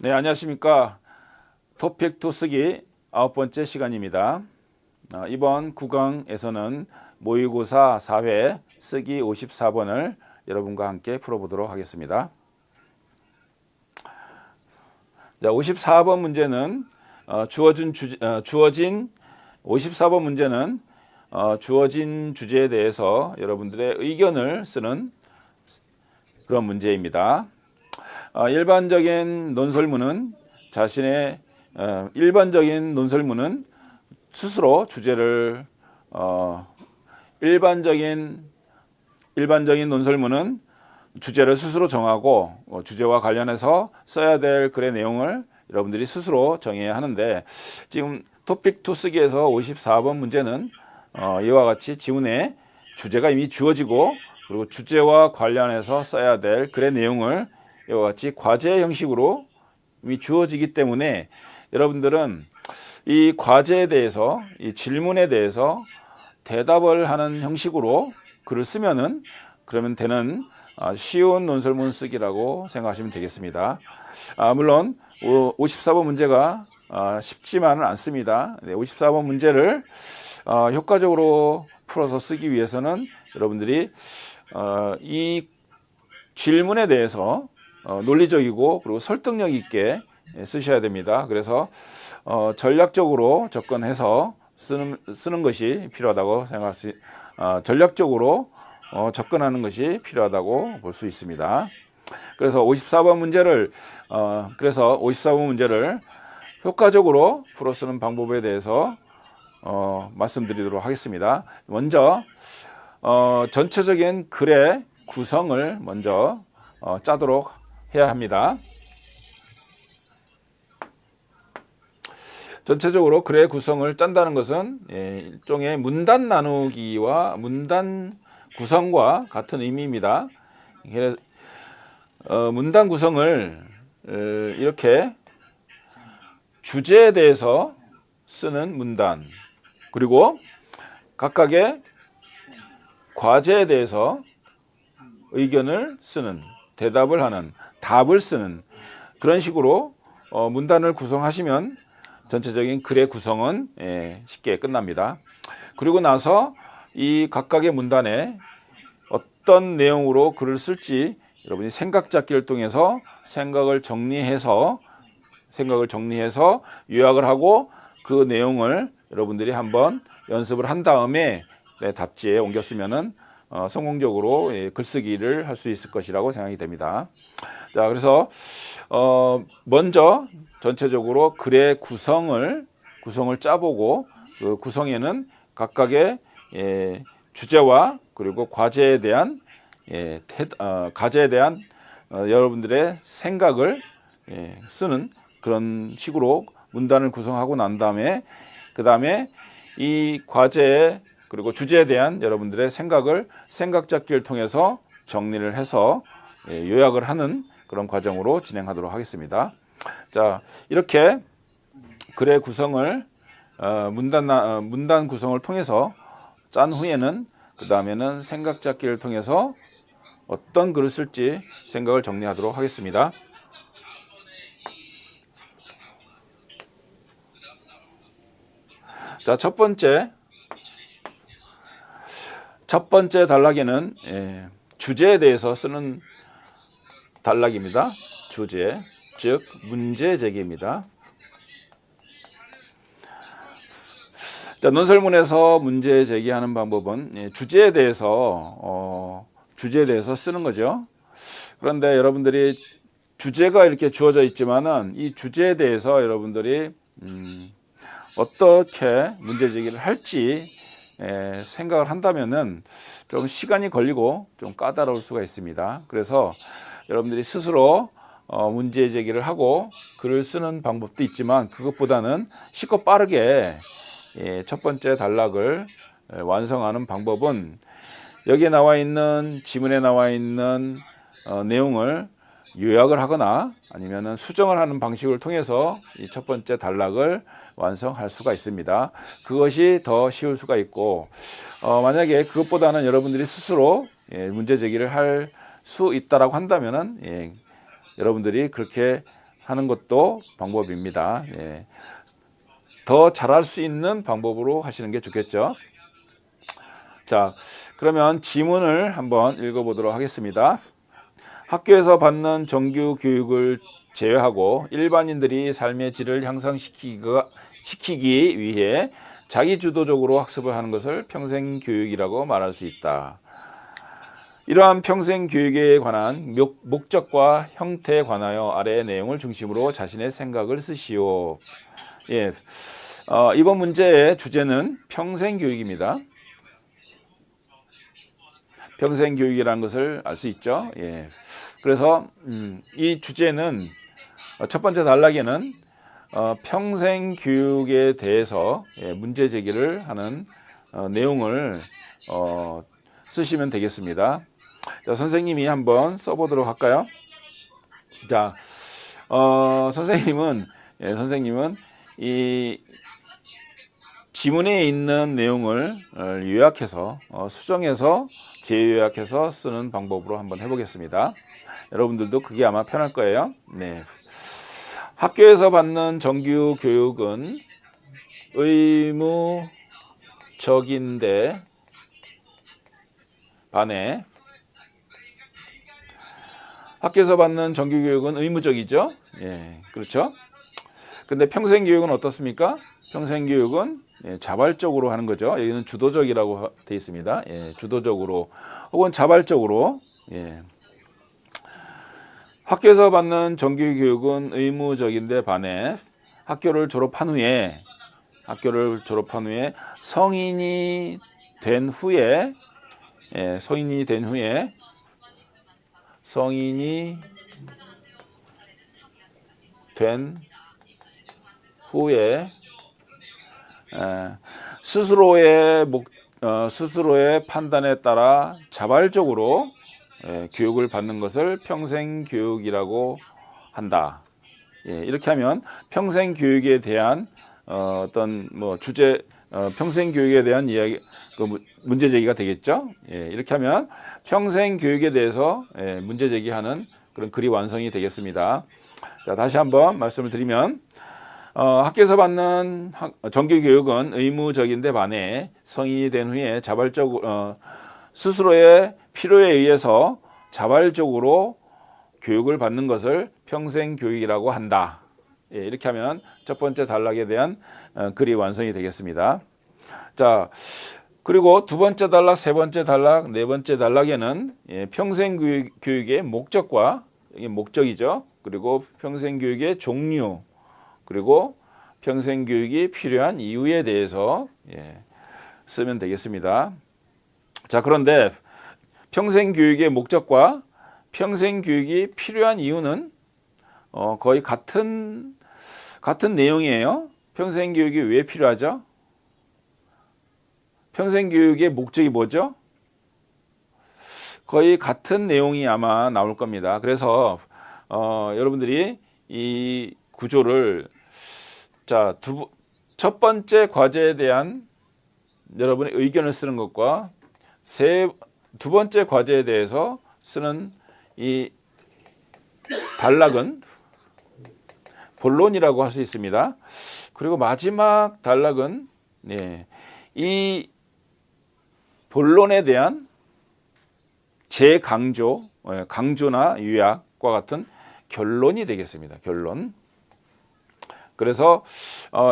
네, 안녕하십니까. 토픽 투 쓰기 9번째 시간입니다. 이번 9강에서는 모의고사 4회 쓰기 54번을 여러분과 함께 풀어보도록 하겠습니다. 자, 54번 문제는 주어진 54번 문제는 주어진 주제에 대해서 여러분들의 의견을 쓰는 그런 문제입니다. 일반적인 논설문은 일반적인 논설문은 스스로 주제를 일반적인 논설문은 주제를 스스로 정하고 주제와 관련해서 써야 될 글의 내용을 여러분들이 스스로 정해야 하는데, 지금 토픽 투 쓰기에서 54번 문제는 이와 같이 지문에 주제가 이미 주어지고, 그리고 주제와 관련해서 써야 될 글의 내용을 이와 같이 과제 형식으로 이미 주어지기 때문에 여러분들은 이 과제에 대해서, 이 질문에 대해서 대답을 하는 형식으로 글을 쓰면은 그러면 되는 쉬운 논설문 쓰기라고 생각하시면 되겠습니다. 물론 54번 문제가 쉽지만은 않습니다. 54번 문제를 효과적으로 풀어서 쓰기 위해서는 여러분들이 이 질문에 대해서 논리적이고 그리고 설득력 있게 쓰셔야 됩니다. 그래서 전략적으로 접근해서 쓰는 것이 필요하다고 전략적으로 접근하는 것이 필요하다고 볼 수 있습니다. 그래서 54번 문제를 효과적으로 풀어 쓰는 방법에 대해서 말씀드리도록 하겠습니다. 먼저 전체적인 글의 구성을 먼저 짜도록 해야 합니다. 전체적으로 글의 구성을 짠다는 것은 일종의 문단 나누기와 문단 구성과 같은 의미입니다. 문단 구성을 이렇게 주제에 대해서 쓰는 문단, 그리고 각각의 과제에 대해서 의견을 쓰는, 대답을 하는, 답을 쓰는 그런 식으로 문단을 구성하시면 전체적인 글의 구성은 쉽게 끝납니다. 그리고 나서 이 각각의 문단에 어떤 내용으로 글을 쓸지 여러분이 생각 잡기를 통해서 생각을 정리해서 요약을 하고 그 내용을 여러분들이 한번 연습을 한 다음에 답지에 옮겨 쓰면은 성공적으로 글쓰기를 할 수 있을 것이라고 생각이 됩니다. 자, 그래서 먼저 전체적으로 글의 구성을 짜보고, 그 구성에는 각각의 주제와 그리고 과제에 대한 여러분들의 생각을 쓰는 그런 식으로 문단을 구성하고 난 다음에, 그 다음에 이 과제 그리고 주제에 대한 여러분들의 생각 잡기를 통해서 정리를 해서 요약을 하는 그런 과정으로 진행하도록 하겠습니다. 자, 이렇게 글의 구성을 문단 구성을 통해서 짠 후에는 그 다음에는 생각 잡기를 통해서 어떤 글을 쓸지 생각을 정리하도록 하겠습니다. 자, 첫 번째 단락에는 주제에 대해서 쓰는 단락입니다. 주제, 즉 문제 제기입니다. 자, 논설문에서 문제 제기하는 방법은 주제에 대해서 쓰는 거죠. 그런데 여러분들이 주제가 이렇게 주어져 있지만은 이 주제에 대해서 여러분들이 어떻게 문제 제기를 할지 생각을 한다면은 좀 시간이 걸리고 좀 까다로울 수가 있습니다. 그래서 여러분들이 스스로 문제 제기를 하고 글을 쓰는 방법도 있지만, 그것보다는 쉽고 빠르게 첫 번째 단락을 완성하는 방법은 여기에 나와 있는, 지문에 나와 있는 내용을 요약을 하거나 아니면 수정을 하는 방식을 통해서 이 첫 번째 단락을 완성할 수가 있습니다. 그것이 더 쉬울 수가 있고, 만약에 그것보다는 여러분들이 스스로 문제 제기를 할 수 있다라고 한다면은 여러분들이 그렇게 하는 것도 방법입니다. 예. 더 잘할 수 있는 방법으로 하시는 게 좋겠죠. 자, 그러면 지문을 한번 읽어보도록 하겠습니다. 학교에서 받는 정규 교육을 제외하고 일반인들이 삶의 질을 향상시키기 위해 자기주도적으로 학습을 하는 것을 평생교육이라고 말할 수 있다. 이러한 평생교육에 관한 목적과 형태에 관하여 아래의 내용을 중심으로 자신의 생각을 쓰시오. 예, 이번 문제의 주제는 평생교육입니다. 평생교육이라는 것을 알 수 있죠. 예. 그래서 이 주제는 첫 번째 단락에는 평생교육에 대해서 문제 제기를 하는 내용을 쓰시면 되겠습니다. 자, 선생님이 한번 써보도록 할까요? 자, 선생님은 이 지문에 있는 내용을 요약해서 수정해서 재요약해서 쓰는 방법으로 한번 해보겠습니다. 여러분들도 그게 아마 편할 거예요. 네. 학교에서 받는 정규 교육은 의무적인데 반해 학교에서 받는 정규 교육은 의무적이죠. 예, 그렇죠. 근데 평생 교육은 어떻습니까? 평생 교육은 자발적으로 하는 거죠. 여기는 주도적이라고 되어 있습니다. 예, 주도적으로 혹은 자발적으로. 예. 학교에서 받는 정규 교육은 의무적인데 반해 학교를 졸업한 후에 성인이 된 후에 스스로의 판단에 따라 자발적으로 교육을 받는 것을 평생교육이라고 한다. 이렇게 하면 평생교육에 대한 어떤 주제, 평생교육에 대한 이야기, 문제 제기가 되겠죠. 이렇게 하면 평생교육에 대해서 문제 제기하는 그런 글이 완성이 되겠습니다. 자, 다시 한번 말씀을 드리면 학교에서 받는 정규 교육은 의무적인데 반해 성인이 된 후에 자발적으로 스스로의 필요에 의해서 자발적으로 교육을 받는 것을 평생교육이라고 한다. 이렇게 하면 첫 번째 단락에 대한 글이 완성이 되겠습니다. 자, 그리고 두 번째 단락, 세 번째 단락, 네 번째 단락에는 평생교육의 목적과, 이게 목적이죠. 그리고 평생교육의 종류, 그리고 평생교육이 필요한 이유에 대해서 쓰면 되겠습니다. 자, 그런데 평생교육의 목적과 평생교육이 필요한 이유는 거의 같은 내용이에요. 평생교육이 왜 필요하죠? 평생교육의 목적이 뭐죠? 거의 같은 내용이 아마 나올 겁니다. 그래서 여러분들이 이 구조를 첫 번째 과제에 대한 여러분의 의견을 쓰는 것과 두 번째 과제에 대해서 쓰는 이 단락은 본론이라고 할 수 있습니다. 그리고 마지막 단락은 이 본론에 대한 강조나 요약과 같은 결론이 되겠습니다. 결론. 그래서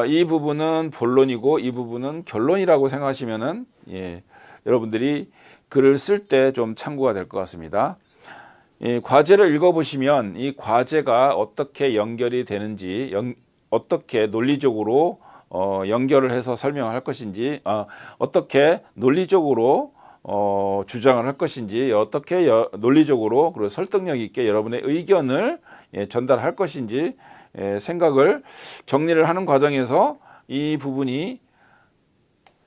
이 부분은 본론이고 이 부분은 결론이라고 생각하시면은 여러분들이 글을 쓸 때 좀 참고가 될 것 같습니다. 과제를 읽어보시면 이 과제가 어떻게 연결이 되는지, 어떻게 논리적으로 연결을 해서 설명을 할 것인지, 어떻게 논리적으로 주장을 할 것인지, 어떻게 논리적으로 그리고 설득력 있게 여러분의 의견을 전달할 것인지 생각을 정리를 하는 과정에서 이 부분이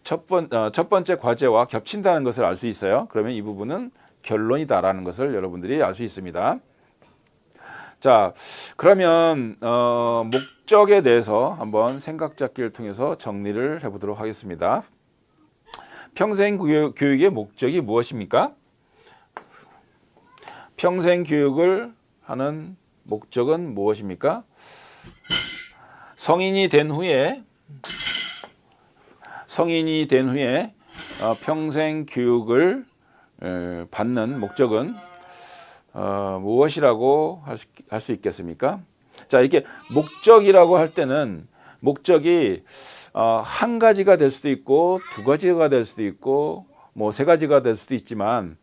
첫 번째 과제와 겹친다는 것을 알 수 있어요. 그러면 이 부분은 결론이다라는 것을 여러분들이 알 수 있습니다. 자, 그러면 목적에 대해서 한번 생각잡기를 통해서 정리를 해보도록 하겠습니다. 평생교육의 목적이 무엇입니까? 평생교육을 하는 목적은 무엇입니까? 성인이 된 후에 평생 교육을 받는 목적은 무엇이라고 할 수 있겠습니까? 자, 이렇게 목적이라고 할 때는 목적이 한 가지가 될 수도 있고 두 가지가 될 수도 있고 뭐 세 가지가 될 수도 있지만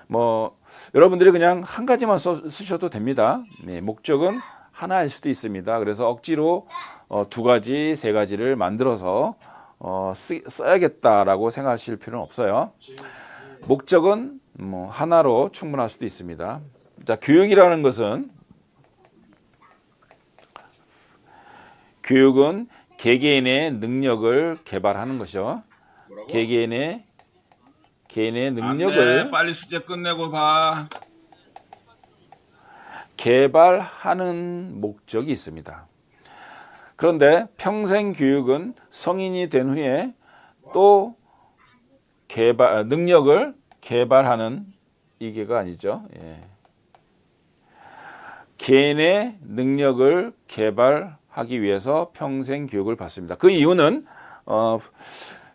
뭐 여러분들이 그냥 한 가지만 쓰셔도 됩니다. 네, 목적은 하나일 수도 있습니다. 그래서 억지로 두 가지, 세 가지를 만들어서 써야겠다라고 생각하실 필요는 없어요. 목적은 뭐 하나로 충분할 수도 있습니다. 자, 교육이라는 것은 교육은 개개인의 능력을 개발하는 것이죠. 개개인의 능력을 빨리 숙제 끝내고 봐. 개발하는 목적이 있습니다. 그런데 평생 교육은 성인이 된 후에 또 능력을 개발하는 이게가 아니죠. 예. 개인의 능력을 개발하기 위해서 평생 교육을 받습니다. 그 이유는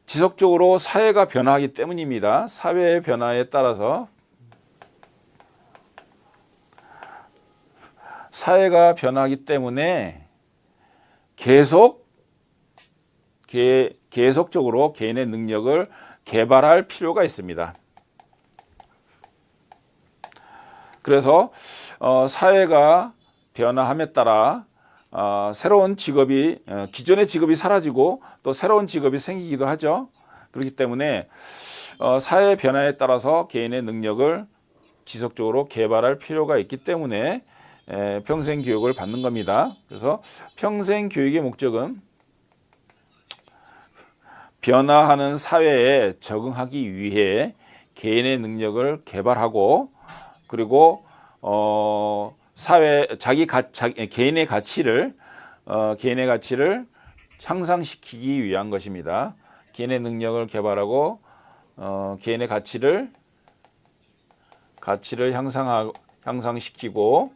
지속적으로 사회가 변화하기 때문입니다. 사회의 변화에 따라서 사회가 변하기 때문에 계속적으로 개인의 능력을 개발할 필요가 있습니다. 그래서 사회가 변화함에 따라 새로운 직업이 기존의 직업이 사라지고 또 새로운 직업이 생기기도 하죠. 그렇기 때문에 사회 변화에 따라서 개인의 능력을 지속적으로 개발할 필요가 있기 때문에 평생 교육을 받는 겁니다. 그래서 평생 교육의 목적은 변화하는 사회에 적응하기 위해 개인의 능력을 개발하고 그리고 개인의 가치를 향상시키기 위한 것입니다. 개인의 능력을 개발하고 개인의 가치를 향상시키고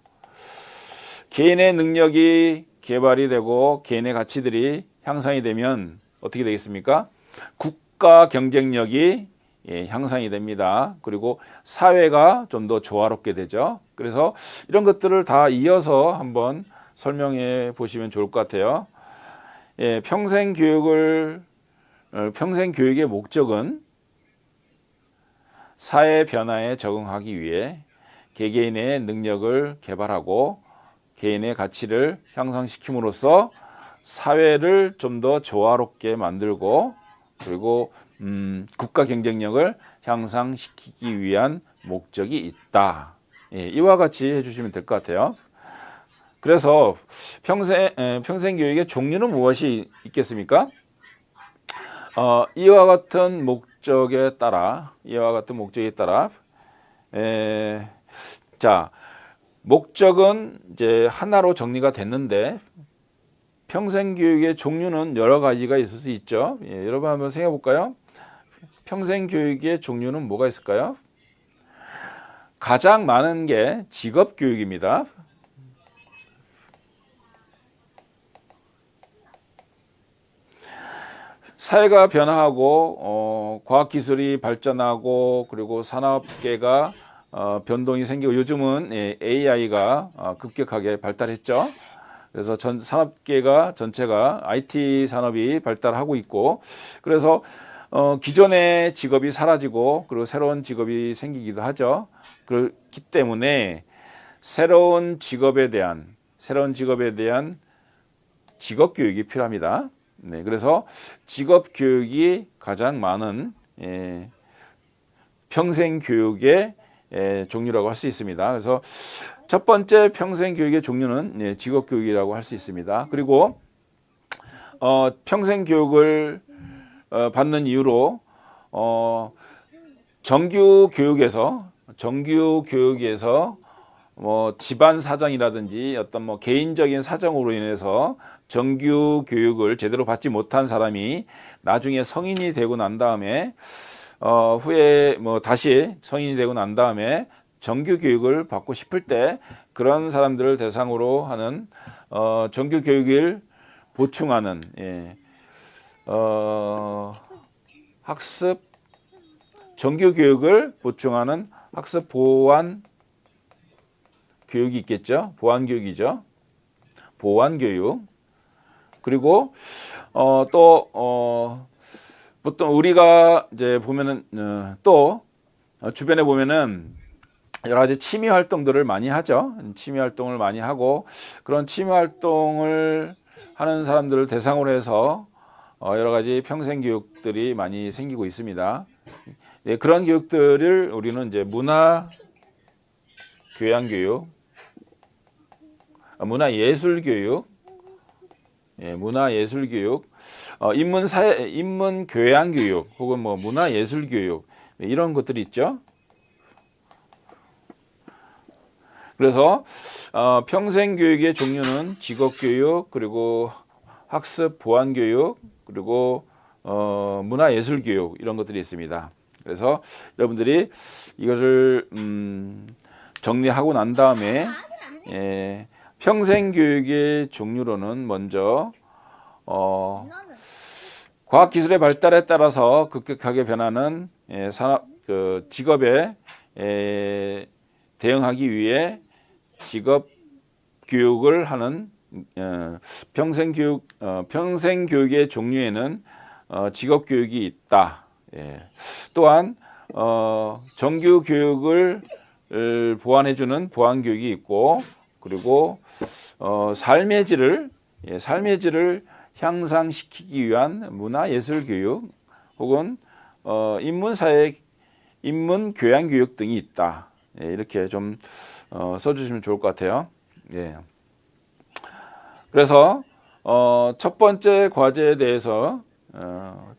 개인의 능력이 개발이 되고 개인의 가치들이 향상이 되면 어떻게 되겠습니까? 국가 경쟁력이 향상이 됩니다. 그리고 사회가 좀 더 조화롭게 되죠. 그래서 이런 것들을 다 이어서 한번 설명해 보시면 좋을 것 같아요. 평생 교육의 목적은 사회 변화에 적응하기 위해 개개인의 능력을 개발하고 개인의 가치를 향상시킴으로써 사회를 좀 더 조화롭게 만들고 그리고 국가 경쟁력을 향상시키기 위한 목적이 있다. 이와 같이 해주시면 될 것 같아요. 그래서 평생 교육의 종류는 무엇이 있겠습니까? 이와 같은 목적에 따라 자, 목적은 이제 하나로 정리가 됐는데 평생 교육의 종류는 여러 가지가 있을 수 있죠. 여러분 한번 생각해 볼까요? 평생 교육의 종류는 뭐가 있을까요? 가장 많은 게 직업 교육입니다. 사회가 변화하고 과학기술이 발전하고 그리고 산업계가 변동이 생기고 요즘은 AI가 급격하게 발달했죠. 그래서 전 산업계가 전체가 IT 산업이 발달하고 있고 그래서 기존의 직업이 사라지고 그리고 새로운 직업이 생기기도 하죠. 그렇기 때문에 새로운 직업에 대한 직업 교육이 필요합니다. 네, 그래서 직업 교육이 가장 많은 평생 교육의 종류라고 할 수 있습니다. 그래서 첫 번째 평생 교육의 종류는 직업 교육이라고 할 수 있습니다. 그리고 평생 교육을 받는 이유로 정규 교육에서 뭐 집안 사정이라든지 어떤 뭐 개인적인 사정으로 인해서 정규 교육을 제대로 받지 못한 사람이 나중에 성인이 되고 난 다음에 후에 뭐 다시 성인이 되고 난 다음에 정규 교육을 받고 싶을 때 그런 사람들을 대상으로 하는 정규 교육을 보충하는 학습 정규 교육을 보충하는 학습 보완 교육이 있겠죠. 보완 교육이죠. 보완 교육. 그리고 또 보통 우리가 이제 보면은 또 주변에 보면은 여러 가지 취미 활동들을 많이 하죠. 취미 활동을 많이 하고 그런 취미 활동을 하는 사람들을 대상으로 해서 여러 가지 평생 교육들이 많이 생기고 있습니다. 예, 그런 교육들을 우리는 이제 문화 교양 교육, 문화 예술 교육, 문화 예술 교육, 인문 교양 교육 혹은 뭐 문화 예술 교육 이런 것들이 있죠. 그래서 평생 교육의 종류는 직업 교육, 그리고 학습 보완 교육, 그리고 문화 예술 교육 이런 것들이 있습니다. 그래서 여러분들이 이것을 정리하고 난 다음에 평생 교육의 종류로는 먼저 과학 기술의 발달에 따라서 급격하게 변하는 산업 직업에 대응하기 위해 직업 교육을 하는 평생 교육의 종류에는 직업 교육이 있다. 또한 정규 교육을 보완해주는 보완 교육이 있고, 그리고 삶의 질을 향상시키기 위한 문화 예술 교육 혹은 인문 교양 교육 등이 있다. 이렇게 좀 써주시면 좋을 것 같아요. 그래서 첫 번째 과제에 대해서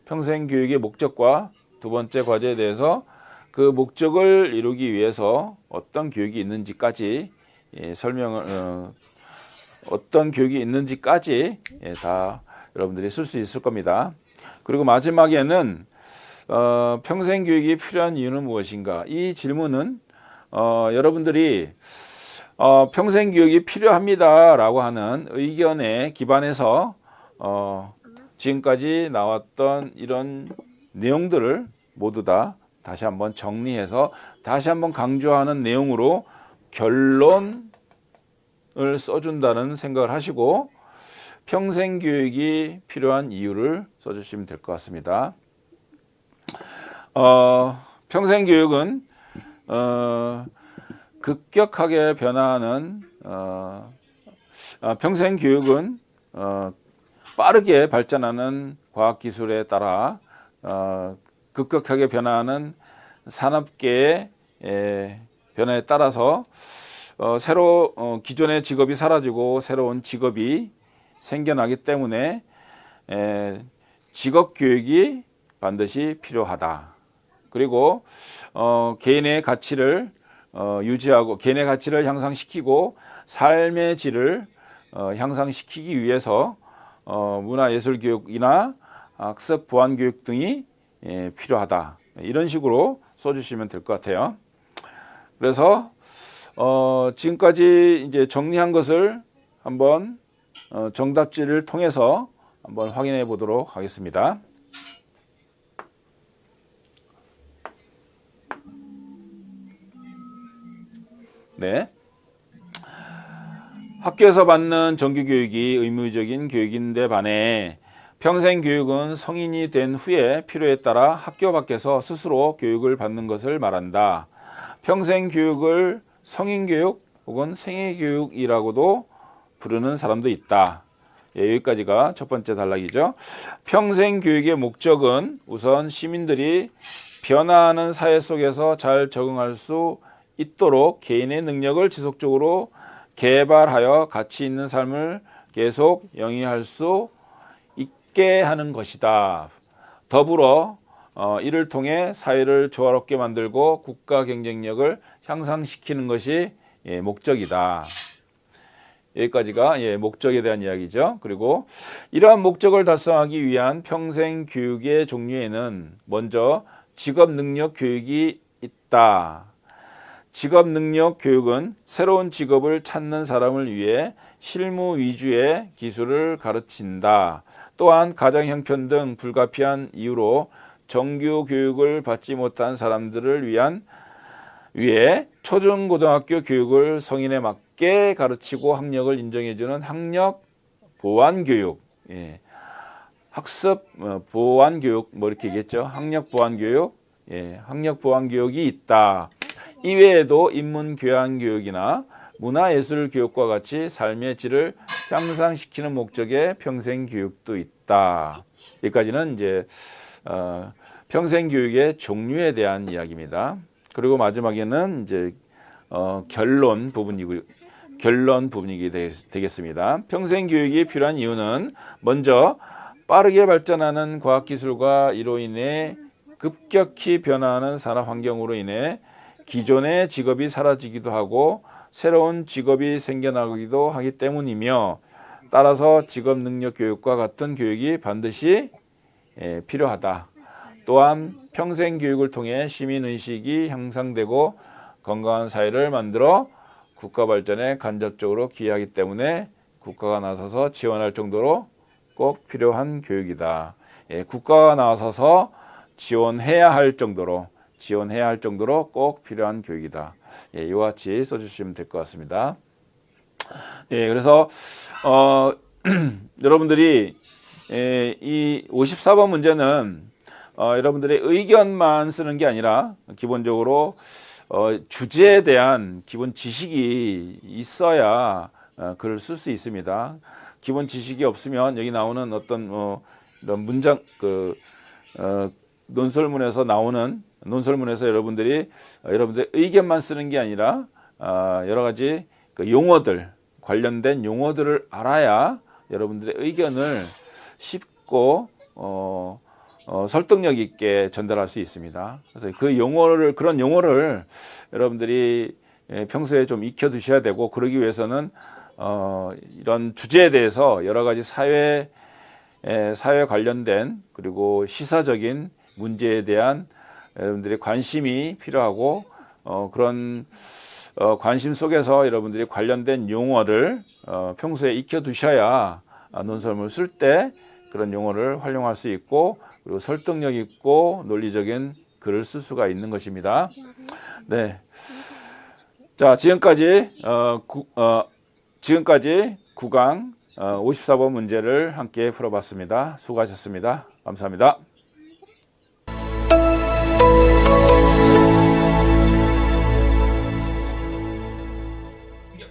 평생 교육의 목적과 두 번째 과제에 대해서 그 목적을 이루기 위해서 어떤 교육이 있는지까지 어떤 교육이 있는지까지 다 여러분들이 쓸 수 있을 겁니다. 그리고 마지막에는 평생 교육이 필요한 이유는 무엇인가? 이 질문은 여러분들이 평생 교육이 필요합니다라고 하는 의견에 기반해서 지금까지 나왔던 이런 내용들을 모두 다 다시 한번 정리해서 다시 한번 강조하는 내용으로 결론을 써준다는 생각을 하시고 평생 교육이 필요한 이유를 써주시면 될 것 같습니다. 평생 교육은 급격하게 변화하는 평생 교육은 빠르게 발전하는 과학기술에 따라 급격하게 변화하는 산업계의 변화에 따라서 기존의 직업이 사라지고 새로운 직업이 생겨나기 때문에 직업 교육이 반드시 필요하다. 그리고 개인의 가치를 유지하고 개인의 가치를 향상시키고 삶의 질을 향상시키기 위해서 문화예술교육이나 학습 보완교육 등이 필요하다. 이런 식으로 써주시면 될 것 같아요. 그래서 지금까지 이제 정리한 것을 한번 정답지를 통해서 한번 확인해 보도록 하겠습니다. 네. 학교에서 받는 정규교육이 의무적인 교육인데 반해 평생교육은 성인이 된 후에 필요에 따라 학교 밖에서 스스로 교육을 받는 것을 말한다. 평생교육을 성인교육 혹은 생애교육이라고도 부르는 사람도 있다. 여기까지가 첫 번째 단락이죠. 평생교육의 목적은 우선 시민들이 변화하는 사회 속에서 잘 적응할 수 있도록 개인의 능력을 지속적으로 개발하여 가치 있는 삶을 계속 영위할 수 있게 하는 것이다. 더불어 이를 통해 사회를 조화롭게 만들고 국가 경쟁력을 향상시키는 것이 목적이다. 여기까지가 목적에 대한 이야기죠. 그리고 이러한 목적을 달성하기 위한 평생 교육의 종류에는 먼저 직업 능력 교육이 있다. 직업 능력 교육은 새로운 직업을 찾는 사람을 위해 실무 위주의 기술을 가르친다. 또한 가정 형편 등 불가피한 이유로 정규 교육을 받지 못한 사람들을 위해 초중고등학교 교육을 성인에 맞게 가르치고 학력을 인정해주는 학력 보완 교육, 예. 학습 보완 교육 뭐 이렇게 얘기했죠. 학력 보완 교육, 예. 학력 보완 교육이 있다. 이외에도 인문 교양 교육이나 문화예술 교육과 같이 삶의 질을 향상시키는 목적의 평생 교육도 있다. 여기까지는 이제 평생 교육의 종류에 대한 이야기입니다. 그리고 마지막에는 이제 결론 부분이기 되겠습니다. 평생 교육이 필요한 이유는 먼저 빠르게 발전하는 과학기술과 이로 인해 급격히 변화하는 산업 환경으로 인해 기존의 직업이 사라지기도 하고 새로운 직업이 생겨나기도 하기 때문이며, 따라서 직업 능력 교육과 같은 교육이 반드시 필요하다. 또한 평생 교육을 통해 시민의식이 향상되고 건강한 사회를 만들어 국가 발전에 간접적으로 기여하기 때문에 국가가 나서서 지원할 정도로 꼭 필요한 교육이다. 국가가 나서서 지원해야 할 정도로 꼭 필요한 교육이다. 이와 같이 써주시면 될 것 같습니다. 그래서 여러분들이 이 54번 문제는 여러분들의 의견만 쓰는 게 아니라 기본적으로 주제에 대한 기본 지식이 있어야 글을 쓸 수 있습니다. 기본 지식이 없으면 여기 나오는 어떤 이런 문장 논설문에서 여러분들의 의견만 쓰는 게 아니라 여러 가지 관련된 용어들을 알아야 여러분들의 의견을 쉽고 설득력 있게 전달할 수 있습니다. 그래서 그런 용어를 여러분들이 평소에 좀 익혀 두셔야 되고, 그러기 위해서는 이런 주제에 대해서 여러 가지 사회 관련된 그리고 시사적인 문제에 대한 여러분들의 관심이 필요하고, 그런 관심 속에서 여러분들이 관련된 용어를 평소에 익혀 두셔야 논설문을 쓸 때 그런 용어를 활용할 수 있고, 그리고 설득력 있고 논리적인 글을 쓸 수가 있는 것입니다. 네. 자, 지금까지 9강 54번 문제를 함께 풀어봤습니다. 수고하셨습니다. 감사합니다. 이게